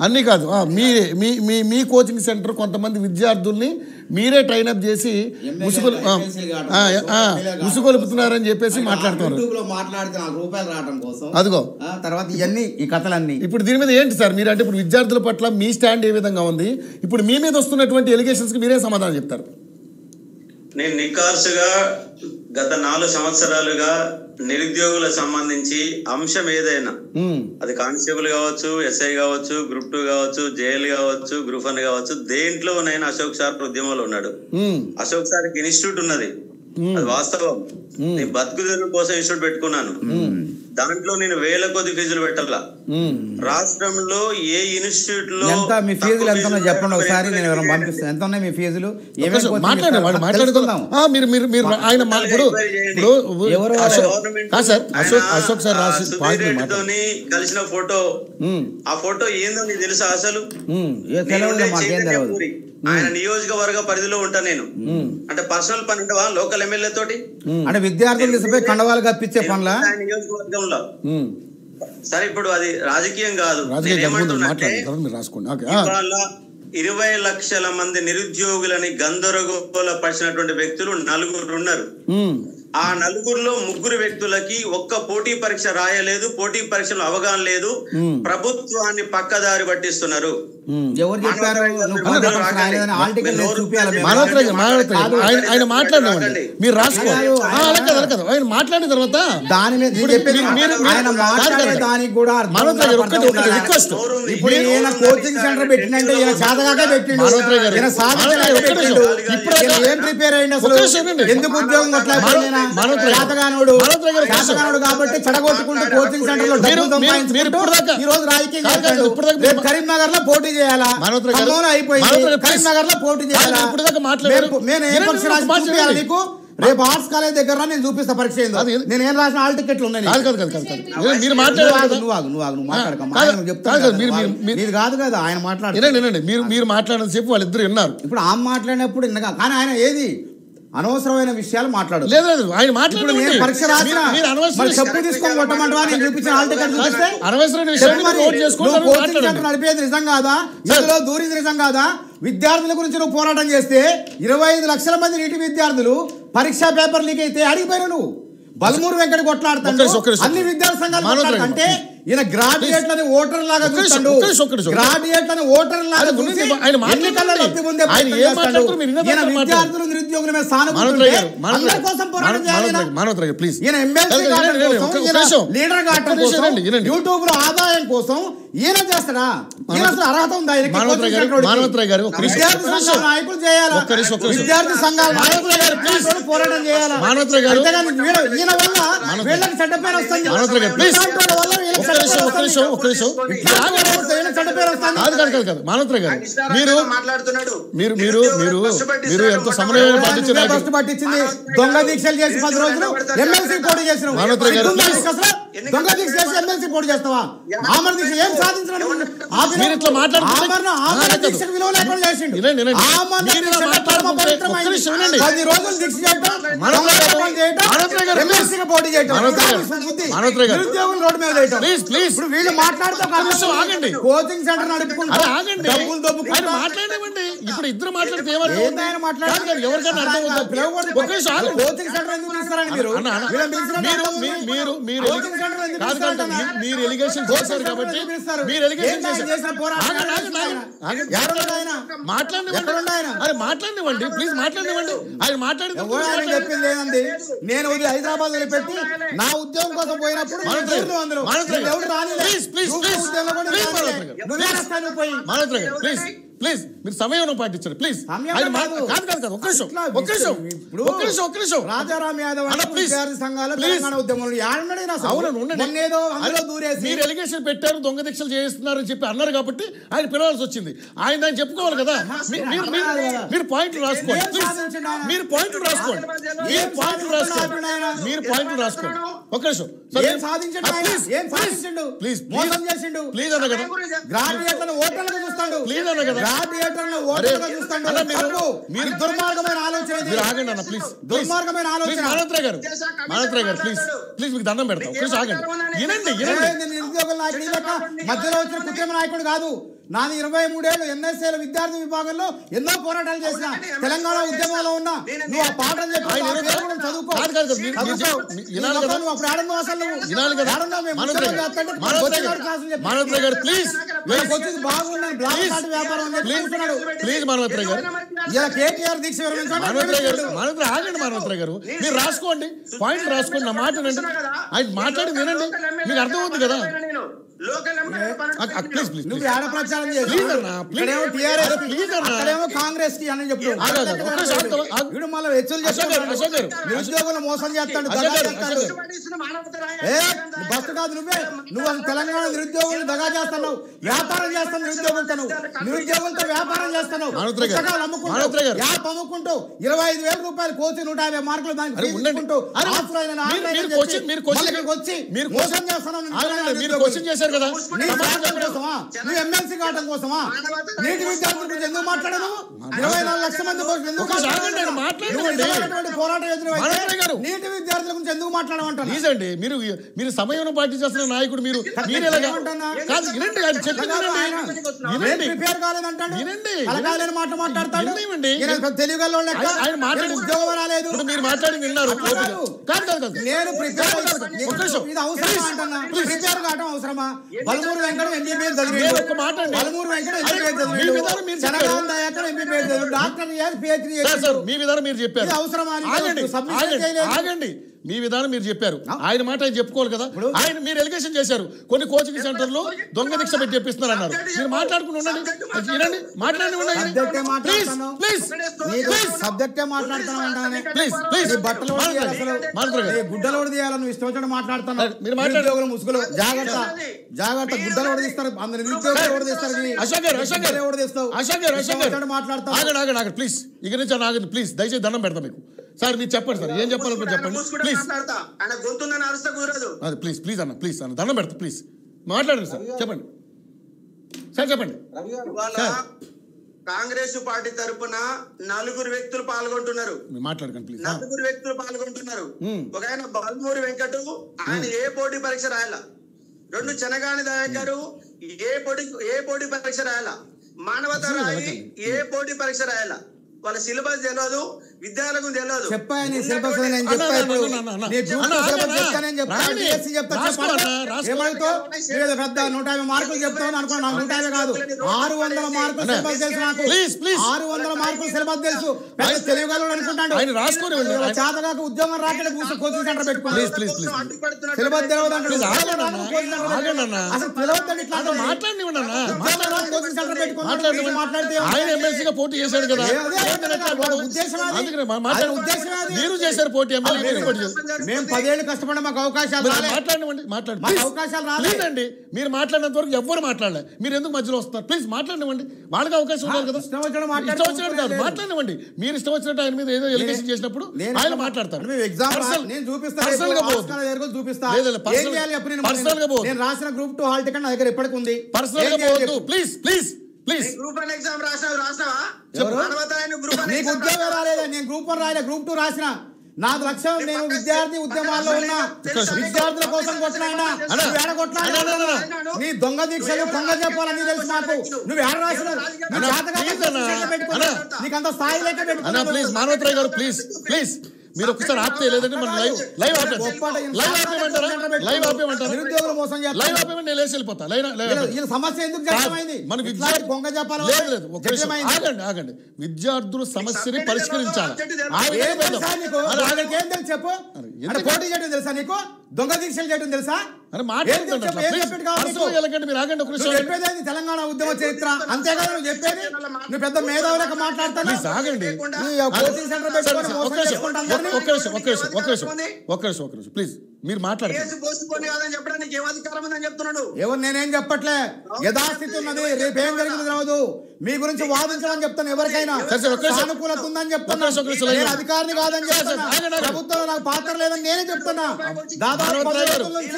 అన్నీ కాదు మీ coaching centre కొంతమంది విద్యార్థుల్ని మీరే ట్రైనప్ చేసి ముసుగొలుపుతున్నారని చెప్పేసి మాట్లాడుతున్నారు. అదిగో తర్వాత ఇవన్నీ ఈ కథలన్నీ ఇప్పుడు దీని మీద ఏంటి సార్ మీరు అంటే ఇప్పుడు విద్యార్థుల పట్ల మీ స్టాండ్ ఏ విధంగా ఉంది? ఇప్పుడు మీ మీద వస్తున్నటువంటి ఎలిగేషన్స్కి మీరే సమాధానం చెప్తారు. నేను నికార్సుగా గత 4 సంవత్సరాలుగా నిరుద్యోగుల సంబంధించి అంశం ఏదైనా అది కానిస్టేబుల్ కావచ్చు, ఎస్ఐ కావచ్చు, గ్రూప్ 2 కావచ్చు, జేఎల్ కావచ్చు, గ్రూప్ 1 కావచ్చు, దేంట్లో నేను అశోక్ సార్ ఉద్యమంలో ఉన్నాడు. అశోక్ సార్కి ఇన్స్టిట్యూట్ ఉన్నది, అది వాస్తవం. నేను బతుకు తెరువు కోసం ఇన్స్టిట్యూట్ పెట్టుకున్నాను. దాంట్లో నేను వేల కొద్ది ఫీజులు పెట్టాల. రాష్ట్రంలో ఏ ఇన్స్టిట్యూట్ లో మీ ఫీజులు ఎంత ఉన్నాయి చెప్పండి ఒకసారి, నేను ఎవరైనా పంపిస్తాను. ఎంత ఉన్నాయి మీ ఫీజులు? కలిసిన ఫోటో, ఆ ఫోటో ఏందో నీకు తెలుసా? అసలు ఆయన నియోజకవర్గ పరిధిలో ఉంటా నేను. అంటే పర్సనల్ పని ఉండవా లోకల్ ఎమ్మెల్యే తోటి? అంటే విద్యార్థులు తీసుకుపోయి కండవాలు కప్పించే పనుల నియోజకవర్గంలో. సరే ఇప్పుడు అది రాజకీయం కాదు. 20 లక్షల మంది నిరుద్యోగులని గందరగోళ పరిచినటువంటి వ్యక్తులు 4 ఉన్నారు. ఆ 4లో 3 వ్యక్తులకి ఒక్క పోటీ పరీక్ష రాయలేదు, పోటీ పరీక్షలో అవగాహన లేదు, ప్రభుత్వాన్ని పక్కదారి పట్టిస్తున్నారు. ఆయన మాట్లాడినండి మీరు రాసుకోవాలి. ఆయన మాట్లాడిన తర్వాత దాని మీద కోచింగ్ సెంటర్ పెట్టినంటే సాధగానే పెట్టిండు, ఏం ప్రిపేర్ అయ్యింది అసలు? ఎందుకు ఉద్యోగం శాతగానుడు కాబట్టి చెడగొట్టుకుంటూ కోచింగ్ సెంటర్ లో ఈ రోజు రాజకీయం కరీంనగర్ లో పోటీ చేయాలా, కరీంనగర్ లో పోటీ చేయాలా? నేను ఏ పరీక్ష రాసి నీకు రేపు ఆర్ట్స్ కాలేజ్ దగ్గర నేను చూపిస్తా పరీక్ష ఏందో. నేను ఏం రాసిన హాల్ టికెట్లు ఉన్నాయి. మీరు కాదు కదా ఆయన మాట్లాడుతున్నారు, మీరు మాట్లాడిన చెప్పు వాళ్ళిద్దరు విన్నారు. ఇప్పుడు ఆమె మాట్లాడినప్పుడు కానీ ఆయన ఏది అనవసరమైన విషయాలు మాట్లాడు లేదు. ఆయన మాట్లాడు పరీక్ష రాసిన చెప్పు తీసుకొని కొట్టమంటా నేను చూపించిన హాల్ టికెట్ చూపిస్తే నడిపేది నిజం కాదా? ఇందులో దూరింది నిజం కాదా? విద్యార్థుల గురించి నువ్వు పోరాటం చేస్తే 25 లక్షల మంది నీటి విద్యార్థులు పరీక్షా పేపర్ లీక్ అయితే అడిగిపోయారు. నువ్వు బలమూరు వెంకట కొట్లాడుతాడు, అన్ని విద్యార్థి సంఘాలు అంటే ఈయన గ్రాడ్యుయేట్లని ఓటర్ లాగా చూస్తాడు, గ్రాడ్యుయేట్లని ఓటర్ లాగా ఎన్నికల్లో లబ్ధి పొందే ఈయన విద్యార్థులు నిరుద్యోగుల మీద సానుభూతి కోసం పోరాటం చేయాలి. ఈయన ఎమ్మెల్సీ లీడర్ కావడం కోసం, యూట్యూబ్ లో ఆదాయం కోసం ఈయన చేస్తాడా? ఈయన అసలు అర్హత ఉందా? విద్యార్థి సంఘాల నాయకులు చేయాలా, విద్యార్థి సంఘాల నాయకులు పోరాటం చేయాలా? ఈయన వల్ల వీళ్ళకి చెడ్డ పేరు వస్తుంది. దొంగ దీక్షలు చేసి 10 రోజులు ఎమ్మెల్సీ పోటీ చేసినావు. దొంగ దీక్ష చేసి ఎమ్మెల్సీ పోటీ చేస్తావా? ఆమరణ దీక్ష ఏం సాధించడం? దీక్షకు విలువ లేకుండా చేసిండు. 10 రోజులు దీక్ష చేయటం, ఎమ్మెల్సీగా పోటీ చేయటం, నిరుద్యోగులు రోడ్డు మీద చేయటం. ఇప్పుడు వీళ్ళు మాట్లాడుతూ కోచింగ్ సెంటర్ నడుపుకుంటారు, డబ్బులు దొబ్బుకుంటారు. మాట్లాడేవండి. ఇప్పుడు ఇద్దరు మాట్లాడితే కోచింగ్ సెంటర్ ఎందుకు తీస్తారని మీరు ఎలిగేషన్ చేశారు కాబట్టి మీరు ఎలిగేషన్ చేసిన మాట్లాడినివ్వండి ప్లీజ్, మాట్లాడినివ్వండి. ఆయన మాట్లాడి చెప్పింది లేదండి. నేను హైదరాబాద్ పెట్టి నా ఉద్యోగం కోసం పోయినప్పుడు ప్లీజ్ మీరు సమయం పాటించండి ప్లీజ్. రాజారాం యాదవ్ సంఘాలు ఉద్యమంలో మీరు ఎలిగేషన్ పెట్టారు, దొంగ దీక్షలు చేస్తున్నారని చెప్పి అన్నారు కాబట్టి ఆయన పిలవాల్సి వచ్చింది. ఆయన దాన్ని చెప్పుకోవాలి కదా. మీరు పాయింట్లు రాసుకోండి, మీరు పాయింట్లు రాసుకోండి, మీరు పాయింట్లు రాసుకోండి. ఒక్క నిమిషం ఏం సాధించండు ఆయన? ఏం సాధించండు? మోసం చేసిండు. ప్లీజ్ అన్న కదా, గ్రాడ్యుయేట్లను ఓటర్లుగా చూస్తాడు. ప్లీజ్ అన్న కదా, గ్రాడ్యుయేట్లను ఓటర్లుగా చూస్తాడు. మీరు దుర్మార్గమైన ఆలోచన. ఆగండి అన్న ప్లీజ్, దుర్మార్గమైన ఆలోచన. మానవరాయ్ గారు ప్లీజ్ ప్లీజ్ మీకు దండం పెడతాం. ప్లీజ్ ఆగండి, వినండి. నిరుద్యోగుల నాయకుడు మధ్యలో వచ్చిన కుటుంబ నాయకుడు కాదు. నాది 23 ఏళ్ళు ఎన్ఎస్ఏల విద్యార్థి విభాగంలో ఎన్నో పోరాటాలు చేసిన, తెలంగాణ ఉద్యమంలో ఉన్నా. నువ్వు ఆ పాఠం చెప్పి చదువుకో. మానవరాయ్ గారు ప్లీజ్ ప్లీజ్ మానవరాయ్ గారు ఇలా కేటీఆర్ దీక్ష ఆగండి. మానవరాయ్ గారు మీరు రాసుకోండి, పాయింట్ రాసుకోండి, నా మాట వినండి. ఆయన మాట్లాడి వినండి, మీకు అర్థమవుతుంది కదా. నువ్వు ఆడ ప్రచారం చేసి కాంగ్రెస్ కి అని చెప్తాడు. మళ్ళీ హెచ్చులు చేస్తాడు, నిరుద్యోగులు మోసం చేస్తాడు. బస్సు కాదు, నువ్వు తెలంగాణ నిరుద్యోగులు దగా చేస్తున్నావు, వ్యాపారం చేస్తావు. నిరుద్యోగులతో వ్యాపారం చేస్తున్నావు. పుస్తకాలు అమ్ముకుంటూ 25,000 రూపాయలు కోచి 150 మార్కులు దానికి మోసం చేస్తున్నావు. కదా నువ్వు ఎమ్మెల్సీ కావడం కోసమా? నీటి విద్యార్థుల గురించి ఎందుకు మాట్లాడను? 24 లక్షల మంది పోరాటం ఎదురు నీటి విద్యార్థుల గురించి ఎందుకు మాట్లాడమంటారు? నిజండి, మీరు సమయం పార్టీ చేస్తున్న నాయకుడు మీరు ప్రిపేర్ కాలేదంటాడు. అలాగే మాట మాట్లాడతాడు. తెలుగులో ఆయన మాట్లాడి ఉద్యోగం రాలేదు. మీరు మాట్లాడి విన్నారు. నేను ప్రిపేర్ ఇది అవసరమా అంటున్నా? ప్రిపేర్ కావడం అవసరమా? బలమూరు వెంకట ఎంబీబీఎస్ చదివాడు. బలమూరు వెంకట ఎంబీబీఎస్ చదివాడు. డాక్టర్ పిహెచ్డీ చేశారు. మీ విధానం మీరు చెప్పారు. అవసరమా? ఆగండి, మీ విధానం మీరు చెప్పారు. ఆయన మాట ఆయన చెప్పుకోవాలి కదా. ఆయన మీరు ఎలిగేషన్ చేశారు, కొన్ని కోచింగ్ సెంటర్లు దొంగ దీక్ష పెట్టి చెప్పిస్తున్నారు అన్నారు. మీరు మాట్లాడుకుని ఉండండి, మాట్లాడి గుడ్డలోడు తీయాలని ఇష్టం వచ్చినట్టు మాట్లాడుతున్నారు. మీరు మాట్లాడే ముసుగులు జాగ్రత్త జాగ్రత్త. గుడ్డలు ఓడిస్తారు, అందరు నిరుద్యోగులు ఓడిస్తారు. మాట్లాడతారు. ప్లీజ్ ఇక నుంచి ఆగండి ప్లీజ్, దయచేసి దండం పెడతాం మీకు. సార్ మీరు చెప్పండి సార్, ఏం చెప్పాలి చెప్పండి ప్లీజ్. ప్లీజ్ అన్న దండం పెడతా ప్లీజ్, మాట్లాడండి సార్. చెప్పండి సార్, చెప్పండి. కాంగ్రెస్ పార్టీ తరఫున 4 వ్యక్తులు పాల్గొంటున్నారు. మాట్లాడకండి ప్లీజ్. 4 వ్యక్తులు పాల్గొంటున్నారు. ఒక ఆయన బల్మూరి వెంకట, ఆయన ఏ పోటీ పరీక్ష రాయాల. 2 చెనగాని దయాకర్ గారు ఏ పోటీ పరీక్ష రాయాల. మానవతా రాయి ఏ పోటీ పరీక్ష రాయాల. వాళ్ళ సిలబస్ తెలియదు, విద్యార్థులకు తెలియదు. చెప్పాను పెద్ద 150 మార్కులు చెప్తాను అనుకో. నాకు 150 కాదు, 600 మార్కులు సిలబస్ తెలుసు. నాకు 600 మార్కులు సిలబస్ తెలుసు. పెద్ద తెలుగులో అనుకుంటాడు. చేతగాక ఉద్యోగం రాకుండా కోచింగ్ సెంటర్ పెట్టుకోండి. సిలబస్ తెలియదు అంటే అసలు తెలియదు. ఇట్లా కోచింగ్ సెంటర్ పెట్టుకోండి. మాట్లాడితే పోటీ చేశాడు కదా, మీరు చేశారు పోటీ. మేము 10 ఏళ్ళు కష్టపడి మాకు అవకాశాలు లేదండి. మీరు మాట్లాడినంత వరకు ఎవ్వరు మాట్లాడలే, మీరు ఎందుకు మధ్యలో వస్తున్నారు? ప్లీజ్ మాట్లాడివ్వండి, వాళ్ళకి అవకాశం ఉండాలి కదా. ఇష్టం వచ్చినట్టు కాదు, మాట్లాడివ్వండి. మీరు ఇష్టం వచ్చినట్టు ఆయన మీద ఏదో ఎలిగేషన్ చేసినప్పుడు ఆయన మాట్లాడతారు. రాసిన గ్రూప్ 2 హాల్ టికెట్ నా దగ్గర ఎప్పటికి ఉంది. పర్సనల్ గా పోవద్దు please please please. Group 1 exam రాసినావా? నీకు ఉద్యోగం రాలేదా? నేను గ్రూప్ 1 రాయలే, గ్రూప్ 2 రాసిన. నా లక్ష్యం నేను విద్యార్థి ఉద్యమాల్లో ఉన్నా, విద్యార్థుల కోసం కొట్లాడినా. నీ దొంగ దీక్షలు పొంగ చెప్పాలని తెలుసు నాకు. నువ్వు ఏడ రాసినావు? నీకు అంత స్థాయి లెక్క పెట్టుకున్నా. ప్లీజ్ మానవరాయ్ గారు ప్లీజ్ ప్లీజ్ మీరు ఒకసారి ఆపితే లేదంటే మనం లైవ్ ఆపేయమంటారా? నిరుద్యోగులు మోసం చేస్తారు. లైవ్ ఆపేయమంటే నేను లేచి వెళ్ళిపోతా. సమస్య ఎందుకు జరుగుతుంది? మన ఆగండి. విద్యార్థుల సమస్యని పరిష్కరించాలి. చెప్పు, పోటీ చేయడం తెలుసా నీకు? దొంగ దీక్షలు చేయడం తెలుసా? తెలంగాణ ఉద్యమ చరిత్ర అంతేకాదు నువ్వు చెప్పేది. నువ్వు పెద్ద మేధావులకు మాట్లాడతాను. ఆగండి ఒక్క నిమిషం ప్లీజ్, మీరు మాట్లాడండి. ఎవరు నేనేం చెప్పట్లే. యథాస్థితి ఉన్నది. రేపు ఏం జరిగింది తెలియదు. మీ గురించి వాదించమని చెప్తాను. ఎవరికైనా సానుకూలత ఉందని చెప్తున్నా. నేను అధికారిని కాదని చెప్తున్నా. ప్రభుత్వంలో నాకు పాత్ర లేదని నేనే చెప్తున్నా. దాదాపు 10 రోజుల నుంచి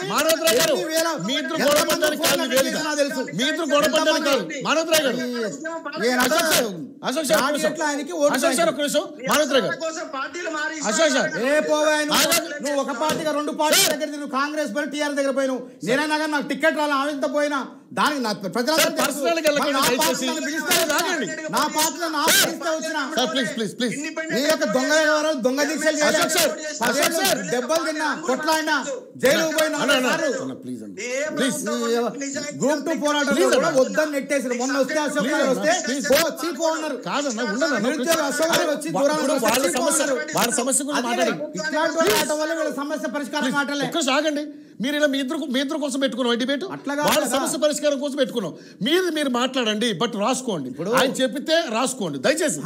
నువ్వు ఒక పార్టీగా 2 పార్టీల దగ్గర నువ్వు కాంగ్రెస్ పోయిన టీఆర్ దగ్గర పోయినావు. నేనైనా కానీ నాకు టికెట్ రాలి ఆవింత పోయినా దానికి నా ప్రజలందరూ నా పార్టీలో నా పిలిస్తే వచ్చిన నీ యొక్క దొంగ దీక్షలు దెబ్బలు తిన్నా కొట్లాడినా జైలు పోయినా గ్రూప్ 2 పోరాటం వద్దని నెట్టేసారు. మొన్న వస్తే అశోక్ గారు వస్తే చీపో ఉన్నారు. నిరుద్యోగ అశోక్ గారు వచ్చి ఇట్లాంటి వల్ల వీళ్ళ సమస్య పరిష్కారం మాటలే. ఆగండి. మీరు ఇలా మీ ఇద్దరు కోసం పెట్టుకున్నాం డిబేట్. వాళ్ళ సమస్య పరిష్కారం కోసం పెట్టుకున్నాం. మీరు మాట్లాడండి, బట్ రాసుకోండి. ఆయన చెప్పితే రాసుకోండి దయచేసి.